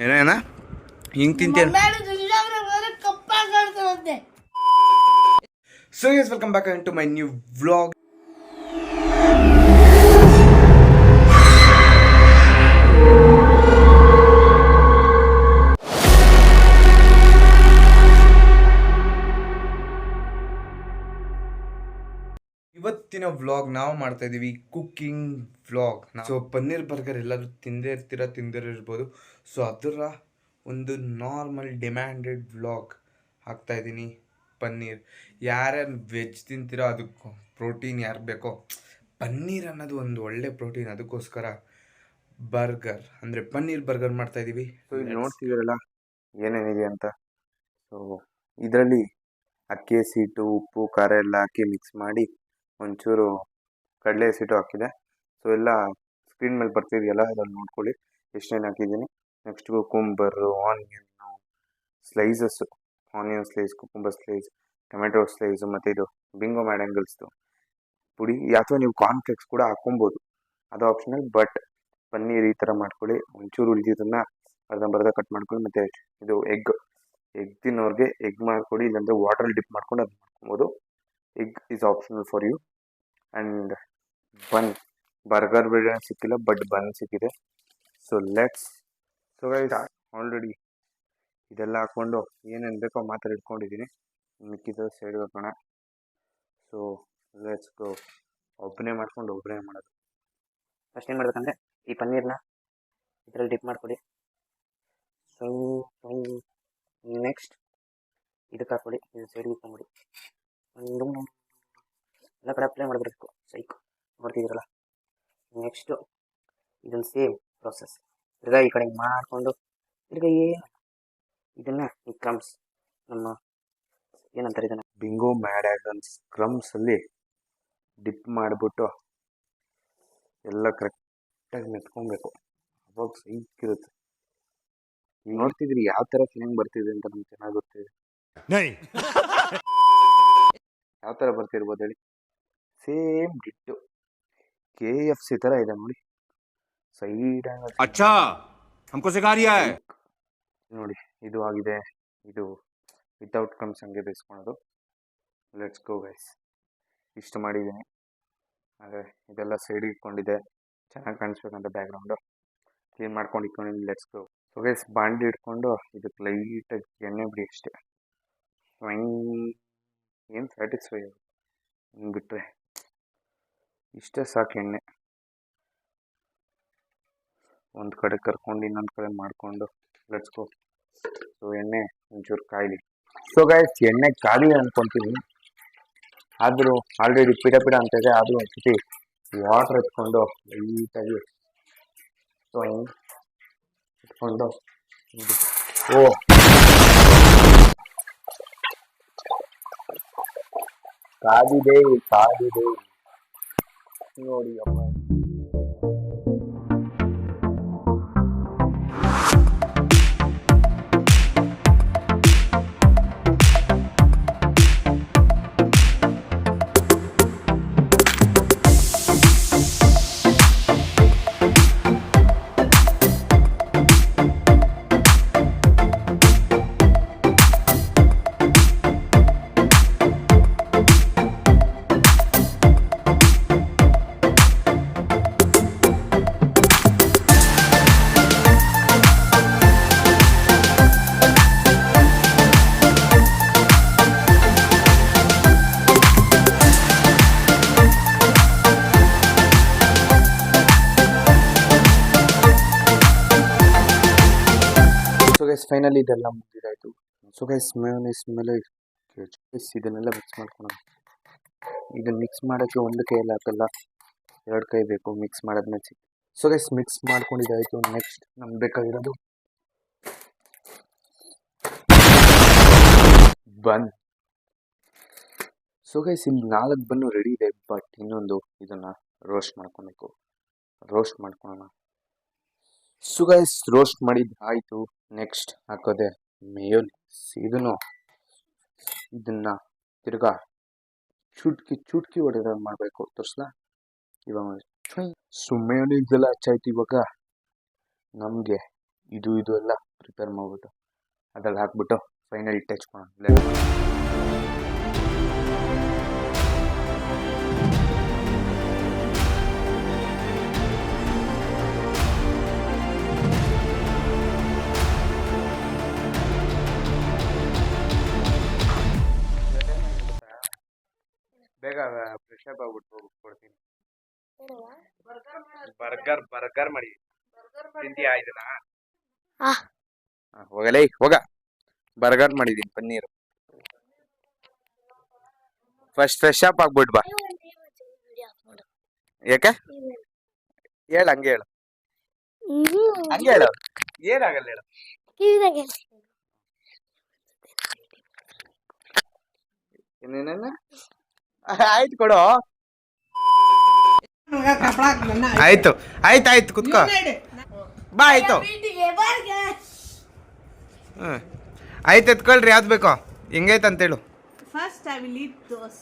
ಏನೇನ ಹಿಂಗೆ ತಿಂತೀರ. So yes welcome back to my new vlog. ಇವತ್ತಿನ ವ್ಲಾಗ್ ನಾವು ಮಾಡ್ತಾ ಇದೀವಿ cooking vlog. So paneer burger ಎಲ್ಲರೂ ತಿಂದಿರ್ಬೋದು. ಸೊ ಅದರ ಒಂದು ನಾರ್ಮಲ್ ಡಿಮ್ಯಾಂಡೆಡ್ ವ್ಲಾಗ್ ಹಾಕ್ತಾ ಇದ್ದೀನಿ. ಪನ್ನೀರ್ ಯಾರ್ಯಾರು ವೆಜ್ ತಿಂತೀರೋ ಅದಕ್ಕೆ ಪ್ರೋಟೀನ್ ಯಾರು ಬೇಕೋ, ಪನ್ನೀರ್ ಅನ್ನೋದು ಒಂದು ಒಳ್ಳೆ ಪ್ರೋಟೀನ್, ಅದಕ್ಕೋಸ್ಕರ ಬರ್ಗರ್ ಅಂದರೆ ಪನ್ನೀರ್ ಬರ್ಗರ್ ಮಾಡ್ತಾ ಇದ್ದೀವಿ. ಸೊ ಇಲ್ಲಿ ನೋಡ್ತಿದ್ದೀರಲ್ಲ ಏನೇನಿದೆ ಅಂತ. ಸೊ ಇದರಲ್ಲಿ ಅಕ್ಕಿ ಹಸಿಟ್ಟು, ಉಪ್ಪು, ಖಾರ ಎಲ್ಲ ಹಾಕಿ ಮಿಕ್ಸ್ ಮಾಡಿ ಒಂಚೂರು ಕಡಲೆ ಹಸಿಟ್ಟು ಹಾಕಿದೆ. ಸೊ ಎಲ್ಲ ಸ್ಕ್ರೀನ್ ಮೇಲೆ ಬರ್ತಿದೆಯಲ್ಲ, ಅದನ್ನು ನೋಡ್ಕೊಳ್ಳಿ ಎಷ್ಟೇನು ಹಾಕಿದ್ದೀನಿ. Next cucumber, onion slices, onion slice, cucumber slice, tomato slice, ಮತ್ತು ಇದು ಬಿಂಗೋ ಮ್ಯಾಡಂಗಲ್ಸ್ದು ಪುಡಿ, ಅಥವಾ ನೀವು ಕಾರ್ನ್ಫ್ಲೆಕ್ಸ್ ಕೂಡ ಹಾಕೊಬೋದು, ಅದು ಆಪ್ಷನಲ್. ಬಟ್ ಪನ್ನೀರ್ ಈ ಥರ ಮಾಡ್ಕೊಳ್ಳಿ. ಒಂಚೂರು ಉಳಿದಿದ್ದನ್ನು ಅರ್ಧಂಬರ್ಧ ಕಟ್ ಮಾಡ್ಕೊಳ್ಳಿ. ಮತ್ತು ಇದು ಎಗ್ ತಿನ್ನೋರಿಗೆ ಎಗ್ ಮಾಡ್ಕೊಡಿ, ಇಲ್ಲಾಂದರೆ ವಾಟ್ರಲ್ಲಿ ಡಿಪ್ ಮಾಡ್ಕೊಂಡು ಅದು ಮಾಡ್ಕೊಬೋದು. Egg is optional for you. And bun, burger biryani ಸಿಕ್ಕಿಲ್ಲ, ಬಟ್ ಬನ್ ಸಿಕ್ಕಿದೆ. So let's. So guys already ಇದೆಲ್ಲ ಹಾಕ್ಕೊಂಡು ಏನೇನು ಬೇಕೋ ಮಾತ್ರ ಇಟ್ಕೊಂಡಿದ್ದೀನಿ. ಮಿಕ್ಕಿದ ಸೈಡ್ಗೆ ಹಾಕೋಣ. So let's go. ಒಬ್ಬನೇ ಮಾಡ್ಕೊಂಡು ಒಬ್ಬನೇ ಮಾಡೋದು. ಫಸ್ಟ್ ಏನು ಮಾಡ್ಬೇಕಂದ್ರೆ ಈ ಪನ್ನೀರ್ನ ಇದರಲ್ಲಿ ಡಿಪ್ ಮಾಡ್ಕೊಡಿ. ನೆಕ್ಸ್ಟ್ ಇದಕ್ಕೆ ಹಾಕ್ಕೊಡಿ, ಇದು ಸೈಡ್ಗೆ ಇಟ್ಕೊಂಬಿಡಿ. ಎಲ್ಲ ಕಡೆ ಅಪ್ಲೈ ಮಾಡಿಬಿಡ್ಬೇಕು. ಸೈಕ್ ನೋಡ್ತಿದ್ದೀರಲ್ಲ. ನೆಕ್ಸ್ಟು ಇದನ್ನು ಸೇಮ್ ಪ್ರೊಸೆಸ್ ತಿರ್ಗಾ ಈ ಕಡೆ ಮಾಡಿಕೊಂಡು ತಿರ್ಗಾ ಇದನ್ನು ಈ ಕ್ರಮ್ಸ್, ನಮ್ಮ ಏನಂತಾರೆ ಇದನ್ನು, ಬಿಂಗೋ ಮ್ಯಾಡಂಗಲ್ಸ್ ಕ್ರಮ್ಸಲ್ಲಿ ಡಿಪ್ ಮಾಡಿಬಿಟ್ಟು ಎಲ್ಲ ಕರೆಕ್ಟಾಗಿ ಮೆತ್ಕೊಬೇಕು. ಅವಾಗ ಸೈಕಿರುತ್ತೆ. ಈಗ ನೋಡ್ತಿದ್ರಿ ಯಾವ ಥರ ಫೀಲಿಂಗ್ ಬರ್ತಿದೆ ಅಂತ ನಮ್ಗೆ ಚೆನ್ನಾಗಿ ಗೊತ್ತಿದೆ. ಯಾವ ಥರ ಬರ್ತಿರ್ಬೋದು ಹೇಳಿ? ಸೇಮ್ ಡಿಟ್ಟು KFC ಥರ ಇದೆ ನೋಡಿ. ಸೈಡ್ अच्छा हमको सिखा रिया है ನೋಡಿ, ಇದು ಆಗಿದೆ. ಇದು ವಿತೌಟ್ ಕ್ರಮ್ಸ್ ಹಂಗೆ ಬೇಯಿಸ್ಕೊಳೋದು. Let's go guys. ಇಷ್ಟು ಮಾಡಿದ್ದೀನಿ. ಆದರೆ ಇದೆಲ್ಲ ಸೈಡಿಗೆ ಇಟ್ಕೊಂಡಿದೆ, ಚೆನ್ನಾಗಿ ಕಾಣಿಸ್ಬೇಕಂತ ಬ್ಯಾಕ್ಗ್ರೌಂಡು ಕ್ಲೀನ್ ಮಾಡ್ಕೊಂಡು ಇಟ್ಕೊಂಡಿದ್ದೀನಿ. Let's go. ಸೊ ಗೈಸ್ ಬಾಂಡಿ ಇಟ್ಕೊಂಡು ಇದಕ್ಕೆ ಲೈಟಾಗಿ ಎಣ್ಣೆ ಬಿಡಿ ಅಷ್ಟೇ. ಏನು ಸ್ಯಾಟಿಸ್ಫೈ ಅದು ಹಿಂಗೆ ಬಿಟ್ಟರೆ ಇಷ್ಟೇ ಸಾಕು. ಎಣ್ಣೆ ಒಂದು ಕಡೆ ಕರ್ಕೊಂಡು ಇನ್ನೊಂದು ಕಡೆ ಮಾಡಿಕೊಂಡು ಲೆಟ್ಸ್ ಗೋ. ಸೊ ಎಣ್ಣೆ ಒಂಚೂರು ಕಾಯಲಿ. ಸೊ ಗೈಸ್ ಎಣ್ಣೆ ಕಾಲಿ ಅಂದ್ಕೊತೀನಿ, ಆದರೂ ಆಲ್ರೆಡಿ ಪಿಡ ಅಂತ ಇದೆ. ಆದರೂ ಒಂದ್ಸತಿ ವಾಟ್ರ್ ಎತ್ಕೊಂಡು ಲೈಟಾಗಿ ಸೊ ಹಿಂಗೆ ಇಟ್ಕೊಂಡು ಕಾದಿದೆ ನೋಡಿ ಅಮ್ಮ. ಸೊ ಗೈಸ್ ಫೈನಲಿ ಇದೆಲ್ಲ ಮುಗಿದಾಯಿತು. ಸೊ ಗೈಸ್ ಮೇಯೋನೈಸ್ ಮೇಲೆ ಇದನ್ನೆಲ್ಲ ಮಿಕ್ಸ್ ಮಾಡ್ಕೊಳೋಣ. ಇದನ್ನು ಮಿಕ್ಸ್ ಮಾಡೋಕ್ಕೆ ಒಂದು ಕೈಯಲ್ಲಿ ಹಾಕಲ್ಲ, 2 ಕೈ ಬೇಕು ಮಿಕ್ಸ್ ಮಾಡೋದ್ಮೇಲೆ ಸಿಕ್. ಸೊ ಗೈಸ್ ಮಿಕ್ಸ್ ಮಾಡ್ಕೊಂಡಿದ್ದಾಯಿತು. ನೆಕ್ಸ್ಟ್ ನಮ್ಗೆ ಬೇಕಾಗಿರೋದು ಬನ್. ಸೊ ಗೈಸ್ ಇಲ್ಲಿ 4 ಬನ್ನು ರೆಡಿ ಇದೆ, ಬಟ್ ಇನ್ನೊಂದು ಇದನ್ನು ರೋಸ್ಟ್ ಮಾಡ್ಕೊಳೋಣ. ಸೊ ಗೈಸ್ ರೋಸ್ಟ್ ಮಾಡಿದ್ದು ಆಯಿತು. ನೆಕ್ಸ್ಟ್ ಹಾಕೋದೆ ಮೇಯೋನೈಸ್. ಇದನ್ನು ತಿರ್ಗಾ ಚುಟ್ಕಿ ಹೊಡೆದ ಮಾಡಬೇಕು. ತೋರಿಸ್ಲಾ? ಇವಾಗ ಸೊ ಮೇಯೋನೈಸ್ ಎಲ್ಲ ಹಚ್ಚಾಯ್ತು. ಇವಾಗ ನಮಗೆ ಇದು ಎಲ್ಲ ಪ್ರಿಪೇರ್ ಮಾಡ್ಬಿಟ್ಟು ಅದ್ರಲ್ಲಿ ಹಾಕ್ಬಿಟ್ಟು ಫೈನಲ್ ಟಚ್ ಮಾಡೋಣ. ಬೇಗ ಫ್ರೆಶ್ ಅಪ್ ಆಗ್ಬಿಟ್ಟು ಕೊಡ್ತೀನಿ. ಬರ್ಗರ್ ಮಾಡಿ ತಿಂತೀಯಾ ಇದನ್ನ? ಹೋಗಲೇ ಹೋಗ. ಬರ್ಗರ್ ಮಾಡಿದೀನಿ ಪನ್ನೀರ್. ಫಸ್ಟ್ ಫ್ರೆಶ್ ಅಪ್ ಆಗ್ಬಿಟ್ ಬಾ. ಯಾಕೆ ಹೇಳ, ಹಂಗೆ ಹೇಳು, ಹಂಗೆ ಹೇಳು, ಏನಾಗಲ್ಲ ಹೇಳು. ಆಯ್ತು ಕೊಡು. ಆಯ್ತು ಆಯ್ತು ಆಯ್ತು ಕುತ್ಕೋ ಬಾ. ಆಯ್ತು ಆಯ್ತು ಎತ್ಕೊಳ್ರಿ, ಯಾವ್ದು ಬೇಕೋ, ಹೆಂಗೈತೆ ಅಂತೇಳು. First, I will eat those,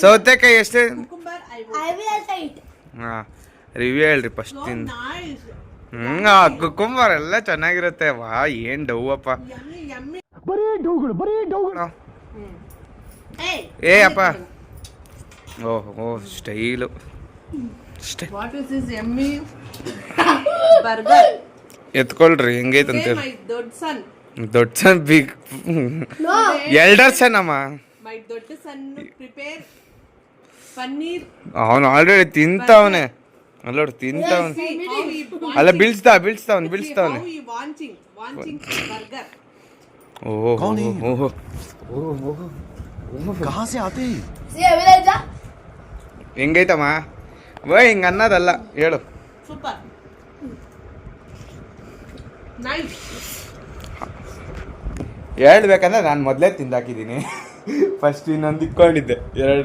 ಸೌತೆಕಾಯಿ ಎಷ್ಟು? cucumber. I will eat. ಹಾಂ, ರಿವ್ಯೂ ಹೇಳ್ರಿ ಫಸ್ಟ್ So ತಿಂದು. nice. ಕುಕುಂಬರ್ ಎಲ್ಲ ಚೆನ್ನಾಗಿರುತ್ತೆ. ವಾ ಏನ್ ಡವ್ವಪ್ಪ. Yummy, yummy. Hey. ಏ ಅಪ್ಪ, ಓಹೋ style. What is this yummy burger? ಎತ್ಕೊಳ್ರಿ ಹೆಂಗೈತೆ Okay, ಅಂತೇಳಿ. my dod son. ದೊಡ್ಡ ಸನ್ ಬಿಗ್ ಎಲ್ಡರ್ ಸನ್ ಅಮ್ಮ. My dod son prepare paneer. ಅವನು ಆಲ್ರೆಡಿ ತಿಂತಾವನೆ. ಅಲ್ಲೋಡು ತಿಂತಾವನೆ. See how he ಅಲ್ಲ wanting. ಬೀಳ್ಸ್ತಾವನೆ See ಬೀಳ್ಸ್ತಾವನೆ. how he wanting burger. ಓಹೋ कौन है ये? ಓಹೋ कहाँ से आते हैं? See, I will eat. ಹೆಂಗೈತಮ್ಮ? ವೈ ಹಿಂಗ ಅನ್ನೋದಲ್ಲ ಹೇಳು. Super. Nice. ಹೇಳ್ಬೇಕಂದ್ರೆ ನಾನು ಮೊದಲೇ ತಿಂದಾಕಿದ್ದೀನಿ. ಫಸ್ಟ್ ಇನ್ನೊಂದು ಇಟ್ಕೊಂಡಿದ್ದೆ.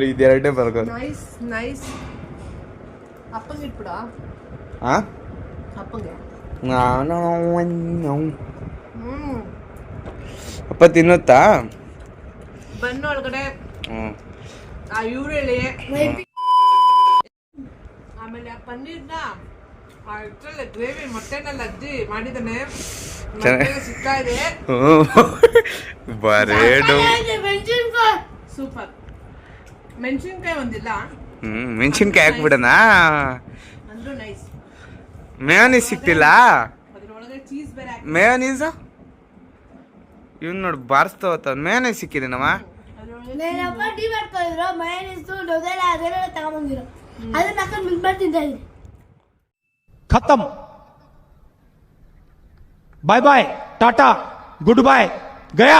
ಇದೆರಡೇ ಬರ್ಗರ್. Nice, nice. ಅಪ್ಪಂಗೆ ಇಟ್ಬಿಡ. ಹಾಂ, ಅಪ್ಪಂಗೆ. ಅಪ್ಪ ತಿನ್ನುತ್ತಾ? ಬನ್ನು ಒಳಗಡೆ ಹ್ಞೂ. ಆ ಈರುಳ್ಳಿ ಆಮೇಲೆ ಆ ಪನ್ನೀರ್ನ ಆ ಇದ್ರಲ್ಲಿ ಗ್ರೇವಿ ಮೊಟ್ಟೆನೆಲ್ಲ ಅಜ್ಜಿ ಮಾಡಿದಾನೆ. ಮೊಟ್ಟೆ ಸಿಗ್ತಾ ಇದೆ. ಬರೇಡು. ಸೂಪರ್. ಮೆಣಸಿನ್ಕಾಯಿ ಒಂದಿಲ್ಲ ಮೆಣಸಿನ್ಕಾಯಿ ಹಾಕ್ಬಿಡಣ. ಅಂದ್ರೂ ನೈಸ್. ಮೇಯೋನೀಸ್ ಸಿಕ್ತಿಲ್ಲ. ಅದ್ರೊಳಗೆ ಚೀಸ್ ಬೇರೆ ಹಾಕಿ ಮೇಯೋನೀಸ್ ಇವ್ನು ನೋಡಿ ಬಾರಿಸ್ತಾವತ್ತ. ಮೇಯೋನೀಸ್ ಸಿಕ್ಕಿದೇನಮ್ಮ? ಅದ್ರೊಳಗೆ నేనప్ప టీ పెట్టుకోరు మైనస్ డొదెలా అదేలా తగమందిరు అది నాకు మిల్క్ బట్ తింటది खत्म bye bye tata goodbye गया